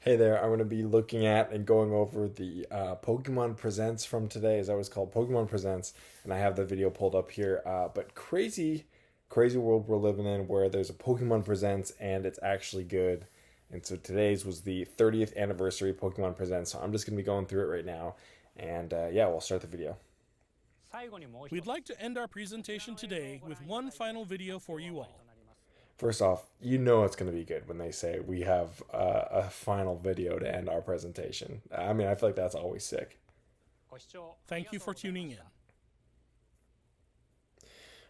Hey there, I'm going to be looking at and going over the Pokemon Presents from today, as I was called, Pokemon Presents, and I have the video pulled up here. But crazy world we're living in where there's a Pokemon Presents and it's actually good. And so today's was the 30th anniversary Pokemon Presents, so I'm just going to be going through it right now. And yeah, we'll start the video. We'd like to end our presentation today with one final video for you all. First off, you know it's going to be good when they say we have a final video to end our presentation. I mean, I feel like that's always sick. Thank you for tuning in.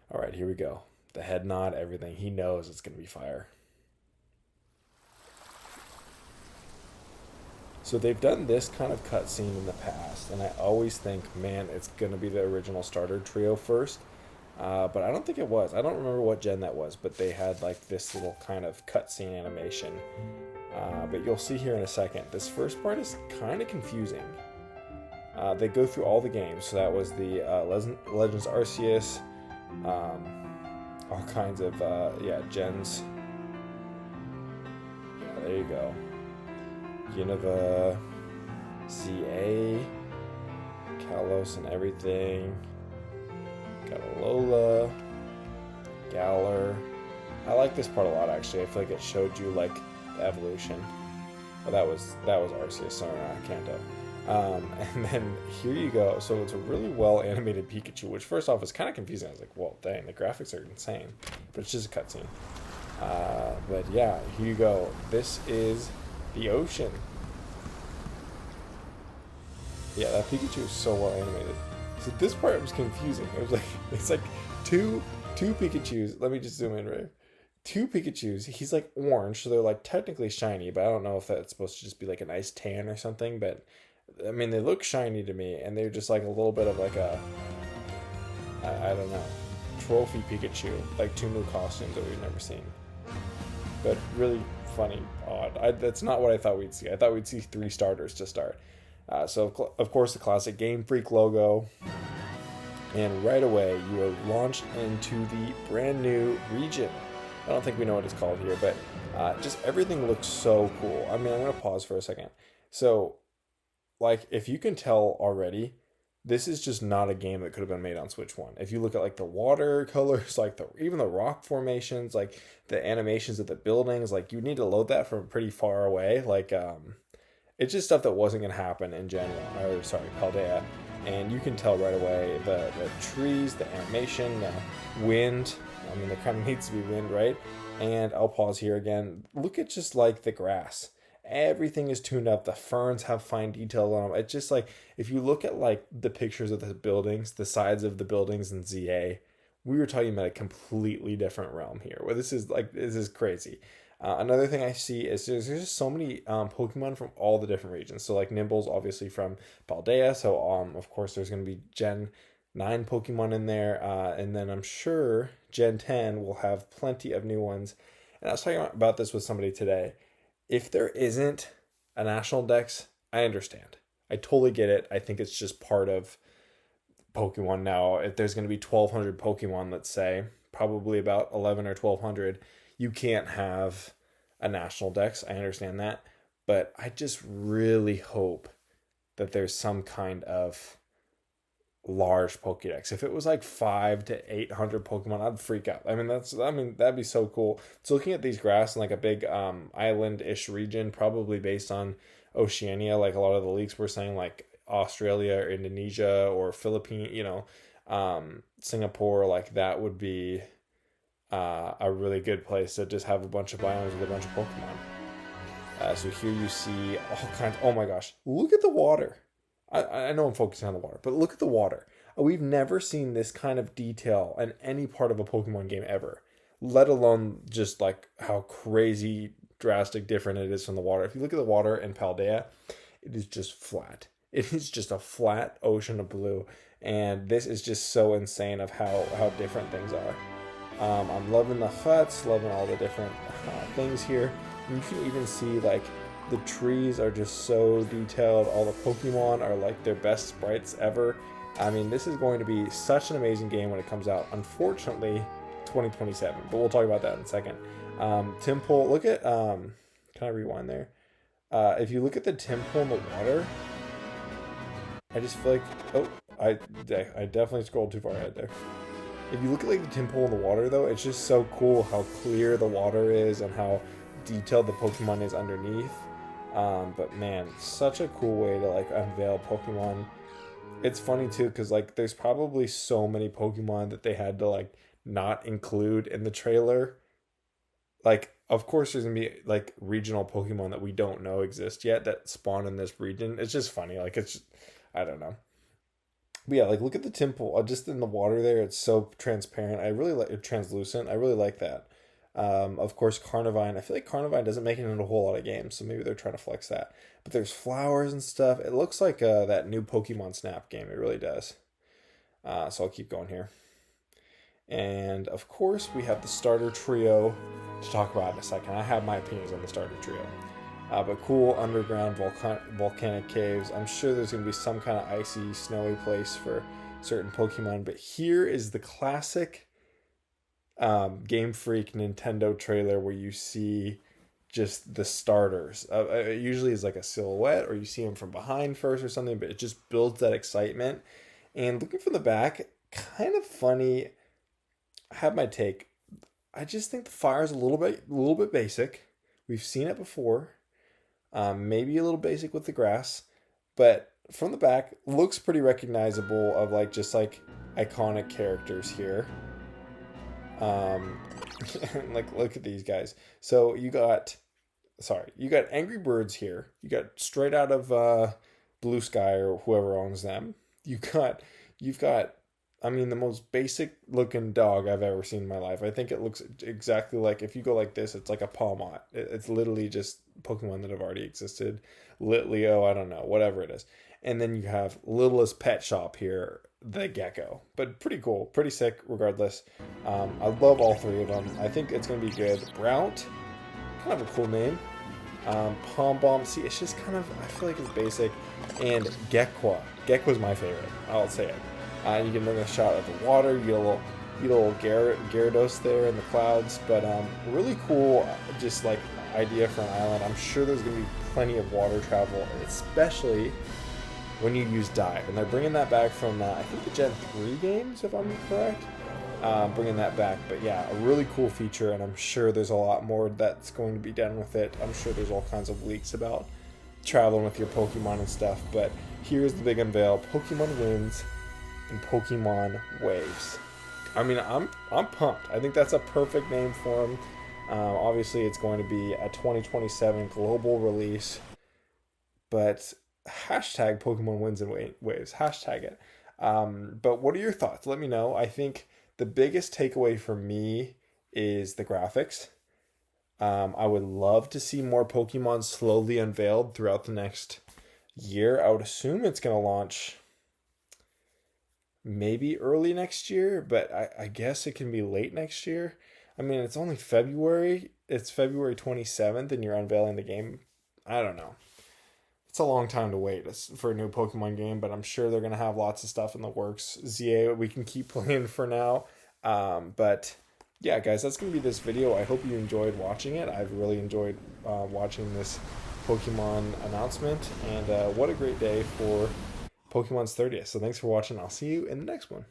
All right, here we go. The head nod, everything. He knows it's going to be fire. So they've done this kind of cutscene in the past, and I always think, man, it's going to be the original starter trio first. But I don't think it was. I don't remember what gen that was, but they had like this little kind of cutscene animation. But you'll see here in a second. This first part is kind of confusing. They go through all the games. So that was the Legends Arceus, all kinds of gens. Yeah, there you go. Unova, ZA, Kalos, and everything. Got a Lola, Galar. I like this part a lot, actually. I feel like it showed you like the evolution. Well, that was Arceus, sorry, not Kanto. And then here you go. So it's a really well animated Pikachu, which first off is kind of confusing. I was like, well, dang, the graphics are insane, but it's just a cutscene. But yeah, here you go. This is the ocean. Yeah, that Pikachu is so well animated. So this part was confusing. It was like it's like two Pikachus. Let me just zoom in, right? Two Pikachus. He's like orange, so they're like technically shiny, but I don't know if that's supposed to just be like a nice tan or something. But I mean, they look shiny to me, and they're just like a little bit of like a I don't know, trophy Pikachu, like two new costumes that we've never seen. But really funny, odd. That's not what I thought we'd see. I thought we'd see 3 starters to start. So, of course, the classic Game Freak logo. And right away, you are launched into the brand new region. I don't think we know what it's called here, but just everything looks so cool. I mean, I'm going to pause for a second. So, like, if you can tell already, this is just not a game that could have been made on Switch 1. If you look at, like, the watercolors, like, even the rock formations, like, the animations of the buildings, like, you need to load that from pretty far away. Like, it's just stuff that wasn't going to happen in Paldea. And you can tell right away the trees, the animation, the wind. I mean, there kind of needs to be wind, right? And I'll pause here again. Look at just like the grass. Everything is tuned up. The ferns have fine detail on them. It's just like, if you look at like the pictures of the buildings, the sides of the buildings in ZA, we were talking about a completely different realm here. Where this is crazy. Another thing I see is there's just so many Pokemon from all the different regions. So like Nimble's obviously from Paldea. So of course there's going to be Gen 9 Pokemon in there. And then I'm sure Gen 10 will have plenty of new ones. And I was talking about this with somebody today. If there isn't a national dex, I understand. I totally get it. I think it's just part of Pokemon now. If there's going to be 1,200 Pokemon, let's say, probably about 11 or 1,200, you can't have a national dex. I understand that. But I just really hope that there's some kind of large Pokédex. If it was like 5 to 800 Pokemon, I'd freak out. I mean, that'd be so cool. So looking at these graphs in like a big island-ish region, probably based on Oceania, like a lot of the leaks were saying, like Australia or Indonesia or Philippines, Singapore, like that would be a really good place to just have a bunch of biomes with a bunch of Pokemon. So here you see all kinds. Oh my gosh, look at the water. I know I'm focusing on the water, but look at the water. We've never seen this kind of detail in any part of a Pokemon game ever, let alone just like how crazy drastic different it is from the water. If you look at the water in Paldea, it is just flat. It is just a flat ocean of blue, and this is just so insane of how different things are. I'm loving the huts, loving all the different things here. You can even see like the trees are just so detailed. All the Pokemon are like their best sprites ever. I mean, this is going to be such an amazing game when it comes out. Unfortunately, 2027, but we'll talk about that in a second. Tim Pool, look at, can I rewind there? If you look at the temple in the water, I just feel like, oh, I definitely scrolled too far ahead there. If you look at like the temple in the water though, it's just so cool how clear the water is and how detailed the Pokemon is underneath. But man, such a cool way to like unveil Pokemon. It's funny too because like there's probably so many Pokemon that they had to like not include in the trailer. Like of course there's gonna be like regional Pokemon that we don't know exist yet that spawn in this region. It's just funny. Like it's just, I don't know. But yeah, like look at the temple. Just in the water there, it's so transparent. I really like it, translucent. I really like that. Of course, Carnivine. I feel like Carnivine doesn't make it into a whole lot of games, so maybe they're trying to flex that. But there's flowers and stuff. It looks like that new Pokemon Snap game. It really does. So I'll keep going here. And of course, we have the starter trio to talk about in a second. I have my opinions on the starter trio. But cool underground volcanic caves. I'm sure there's going to be some kind of icy, snowy place for certain Pokemon. But here is the classic Game Freak Nintendo trailer where you see just the starters. It usually is like a silhouette or you see them from behind first or something, but it just builds that excitement. And looking from the back, kind of funny. I have my take. I just think the fire is a little bit basic. We've seen it before. Maybe a little basic with the grass, but from the back looks pretty recognizable of like just like iconic characters here. Like look at these guys. So you got Angry Birds here. You got straight out of Blue Sky or whoever owns them. You've got I mean the most basic looking dog I've ever seen in my life. I think it looks exactly like if you go like this, it's like a Palmot. It's literally just Pokemon that have already existed. Litleo, I don't know, whatever it is. And then you have Littlest Pet Shop here, the Gecko. But pretty cool, pretty sick regardless. I love all three of them. I think it's going to be good. Brownt, kind of a cool name. Pom Bomb, see, it's just kind of, I feel like it's basic. And Gekwa. Gekwa's my favorite, I'll say it. You get another shot of the water, you get a little Gyarados there in the clouds. But really cool, just like idea for an island. I'm sure there's going to be plenty of water travel, especially when you use Dive. And they're bringing that back from, I think, the Gen 3 games, if I'm correct. Bringing that back. But yeah, a really cool feature, and I'm sure there's a lot more that's going to be done with it. I'm sure there's all kinds of leaks about traveling with your Pokemon and stuff. But here's the big unveil. Pokemon Winds and Pokemon Waves. I mean, I'm pumped. I think that's a perfect name for them. Obviously, it's going to be a 2027 global release, but hashtag Pokemon Winds and Waves. Hashtag it. But what are your thoughts? Let me know. I think the biggest takeaway for me is the graphics. I would love to see more Pokemon slowly unveiled throughout the next year. I would assume it's going to launch maybe early next year, but I guess it can be late next year. I mean, it's only February. It's February 27th, and you're unveiling the game. I don't know. It's a long time to wait for a new Pokemon game, but I'm sure they're going to have lots of stuff in the works. ZA, we can keep playing for now. But yeah, guys, that's going to be this video. I hope you enjoyed watching it. I've really enjoyed watching this Pokemon announcement, and what a great day for Pokemon's 30th. So thanks for watching. I'll see you in the next one.